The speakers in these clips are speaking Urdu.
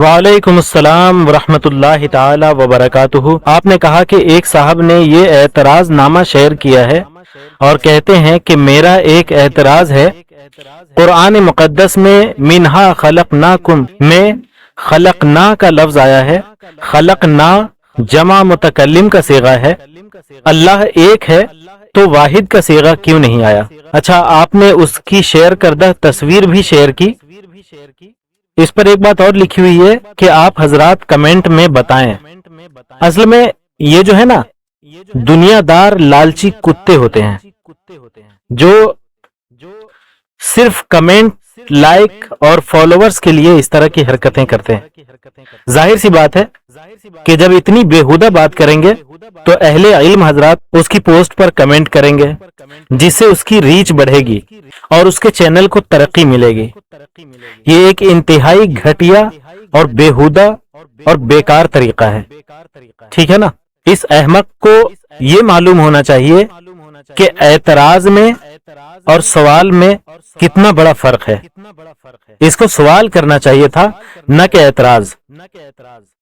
وعلیکم السلام ورحمۃ اللہ تعالی وبرکاتہ۔ آپ نے کہا کہ ایک صاحب نے یہ اعتراض نامہ شیئر کیا ہے اور کہتے ہیں کہ میرا ایک اعتراض ہے، قرآن مقدس میں منہا خلقناکم میں خلقنا کا لفظ آیا ہے، خلقنا جمع متکلم کا صیغہ ہے، اللہ ایک ہے تو واحد کا صیغہ کیوں نہیں آیا؟ اچھا، آپ نے اس کی شیئر کردہ تصویر بھی شیئر کی۔ اس پر ایک بات اور لکھی ہوئی ہے کہ آپ حضرات کمنٹ میں بتائیں۔ اصل میں یہ جو ہے نا، دنیا دار لالچی کتے ہوتے ہیں جو صرف کمنٹ، لائک اور فالوورز کے لیے اس طرح کی حرکتیں کرتے ہیں۔ ظاہر سی بات ہے کہ جب اتنی بیہودہ بات کریں گے تو اہل علم حضرات اس کی پوسٹ پر کمنٹ کریں گے، جس سے اس کی ریچ بڑھے گی اور اس کے چینل کو ترقی ملے گی۔ یہ ایک انتہائی گھٹیا اور بیہودہ اور بیکار طریقہ ہے، ٹھیک ہے نا؟ اس احمق کو یہ معلوم ہونا چاہیے کہ اعتراض میں اور سوال میں کتنا بڑا فرق ہے۔ اس کو سوال کرنا چاہیے تھا، نہ کہ اعتراض۔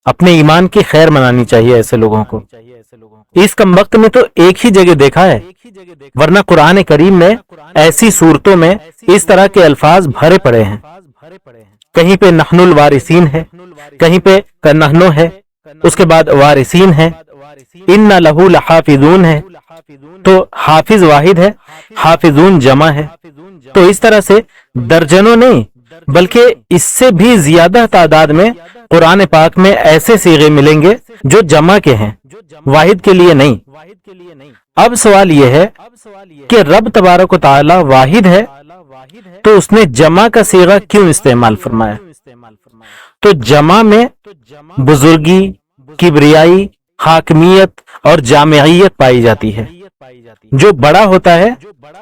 اپنے ایمان کی خیر منانی چاہیے ایسے لوگوں کو۔ اس کم وقت میں تو ایک ہی جگہ دیکھا ہے، ورنہ قرآن کریم میں ایسی صورتوں میں اس طرح کے الفاظ بھرے پڑے ہیں۔ کہیں پہ نحن الوارثین ہے، کہیں پہ کنحنو ہے، اس کے بعد وارثین ہے، ان لہو لحافظون ہے، تو حافظ واحد ہے، حافظون جمع ہے۔ تو اس طرح سے درجنوں نہیں بلکہ اس سے بھی زیادہ تعداد میں قرآن پاک میں ایسے صیغے ملیں گے جو جمع کے ہیں، واحد کے لیے نہیں۔ اب سوال یہ ہے کہ رب تبارک و تعالی واحد ہے تو اس نے جمع کا صیغہ کیوں استعمال فرمایا؟ تو جمع میں بزرگی، کبریائی، حاکمیت اور جامعیت پائی جاتی ہے۔ جو بڑا ہوتا ہے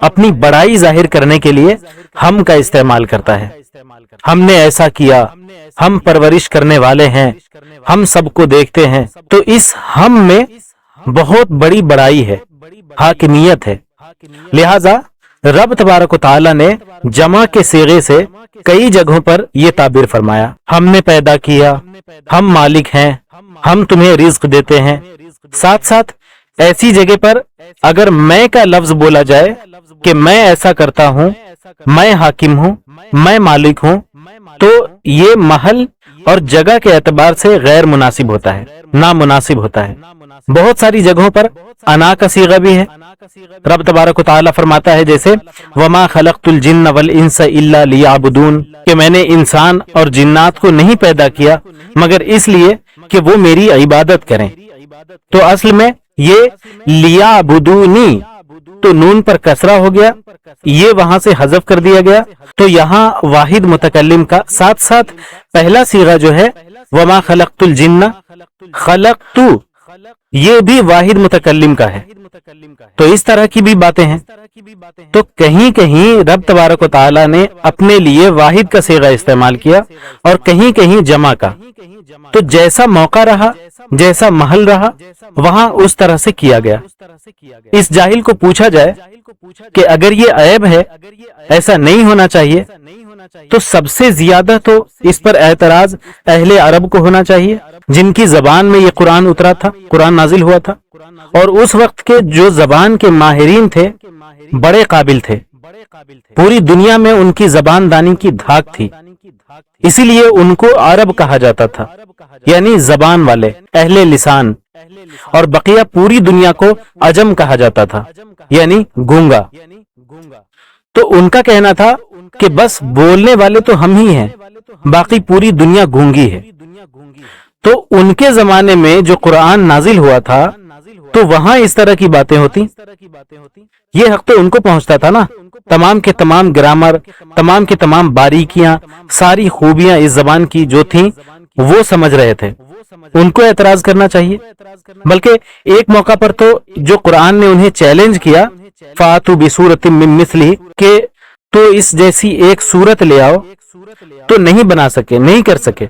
اپنی بڑائی ظاہر کرنے کے لیے ہم کا استعمال کرتا ہے۔ ہم نے ایسا کیا، ہم پرورش کرنے والے ہیں، ہم سب کو دیکھتے ہیں، تو اس ہم میں بہت بڑی بڑائی ہے، حاکمیت ہے۔ لہذا رب تبارک و تعالی نے جمع کے صیغے سے کئی جگہوں پر یہ تعبیر فرمایا، ہم نے پیدا کیا، ہم مالک ہیں، ہم تمہیں رزق دیتے ہیں۔ ساتھ ساتھ ایسی جگہ پر اگر میں کا لفظ بولا جائے کہ میں ایسا کرتا ہوں، میں حاکم ہوں، میں مالک ہوں، تو یہ محل اور جگہ کے اعتبار سے غیر مناسب ہوتا ہے، نامناسب ہوتا ہے۔ بہت ساری جگہوں پر انا کا صیغہ بھی ہے۔ رب تبارک و تعالی فرماتا ہے جیسے وما خلقت الجن والانس الا لیعبدون، کہ میں نے انسان اور جنات کو نہیں پیدا کیا مگر اس لیے کہ وہ میری عبادت کریں۔ تو اصل میں یہ لیعبدونی، تو نون پر کسرہ ہو گیا، یہ وہاں سے حذف کر دیا گیا، تو یہاں واحد متکلم کا ساتھ ساتھ پہلا صیغہ جو ہے وما خلقت الجن، خلقت، یہ بھی واحد متکلم کا ہے۔ تو اس طرح کی بھی باتیں ہیں۔ تو کہیں کہیں رب تبارک و تعالی نے اپنے لیے واحد کا صیغہ استعمال کیا اور کہیں کہیں جمع کا۔ تو جیسا موقع رہا، جیسا محل رہا، وہاں اس طرح سے کیا گیا۔ اس جاہل کو پوچھا جائے کہ اگر یہ عیب ہے، ایسا نہیں ہونا چاہیے، تو سب سے زیادہ تو اس پر اعتراض اہل عرب کو ہونا چاہیے، جن کی زبان میں یہ قرآن اترا تھا، قرآن نازل ہوا تھا، اور اس وقت کے جو زبان کے ماہرین تھے بڑے قابل تھے، پوری دنیا میں ان کی زبان دانی کی دھاک تھی، اسی لیے ان کو عرب کہا جاتا تھا، یعنی زبان والے، اہل لسان، اور بقیہ پوری دنیا کو عجم کہا جاتا تھا، یعنی گونگا۔ تو ان کا کہنا تھا کہ بس بولنے والے تو ہم ہی ہیں، باقی پوری دنیا گونگی ہے۔ تو ان کے زمانے میں جو قرآن نازل ہوا تھا تو وہاں اس طرح کی باتیں ہوتی، یہ حق تو ان کو پہنچتا تھا نا، تمام کے تمام گرامر، تمام کے تمام باریکیاں، ساری خوبیاں اس زبان کی جو تھیں وہ سمجھ رہے تھے، ان کو اعتراض کرنا چاہیے۔ بلکہ ایک موقع پر تو جو قرآن نے انہیں چیلنج کیا، فَأْتُوا بِسُورَةٍ مِّن مِّثْلِهِ، کہ تو اس جیسی ایک صورت لے آؤ، تو نہیں بنا سکے، نہیں کر سکے۔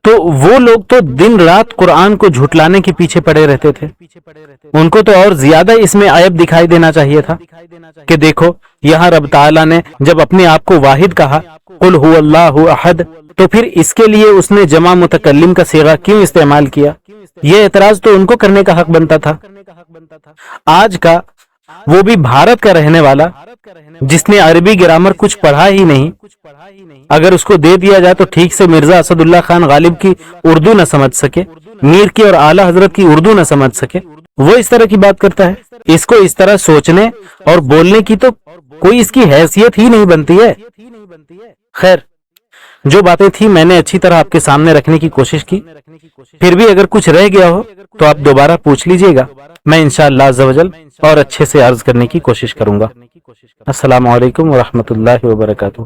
تو وہ لوگ تو دن رات قرآن کو جھٹلانے کے پیچھے پڑے رہتے تھے۔ ان کو تو اور زیادہ اس میں عیب دکھائی دینا چاہیے تھا کہ دیکھو یہاں رب تعالیٰ نے جب اپنے آپ کو واحد کہا قل هو اللہ احد، تو پھر اس کے لیے اس نے جمع متکلم کا صیغہ کیوں استعمال کیا؟ یہ اعتراض تو ان کو کرنے کا حق بنتا تھا۔ آج کا وہ بھی بھارت کا رہنے والا جس نے عربی گرامر کچھ پڑھا ہی نہیں، اگر اس کو دے دیا جائے تو ٹھیک سے مرزا اسد اللہ خان غالب کی اردو نہ سمجھ سکے، میر کی اور اعلی حضرت کی اردو نہ سمجھ سکے، وہ اس طرح کی بات کرتا ہے۔ اس کو اس طرح سوچنے اور بولنے کی تو کوئی اس کی حیثیت ہی نہیں بنتی ہے۔ خیر، جو باتیں تھی میں نے اچھی طرح آپ کے سامنے رکھنے کی کوشش کی، پھر بھی اگر کچھ رہ گیا ہو تو آپ دوبارہ پوچھ لیجئے گا، میں انشاءاللہ عز و جل اور اچھے سے عرض کرنے کی کوشش کروں گا۔ السلام علیکم ورحمۃ اللہ وبرکاتہ۔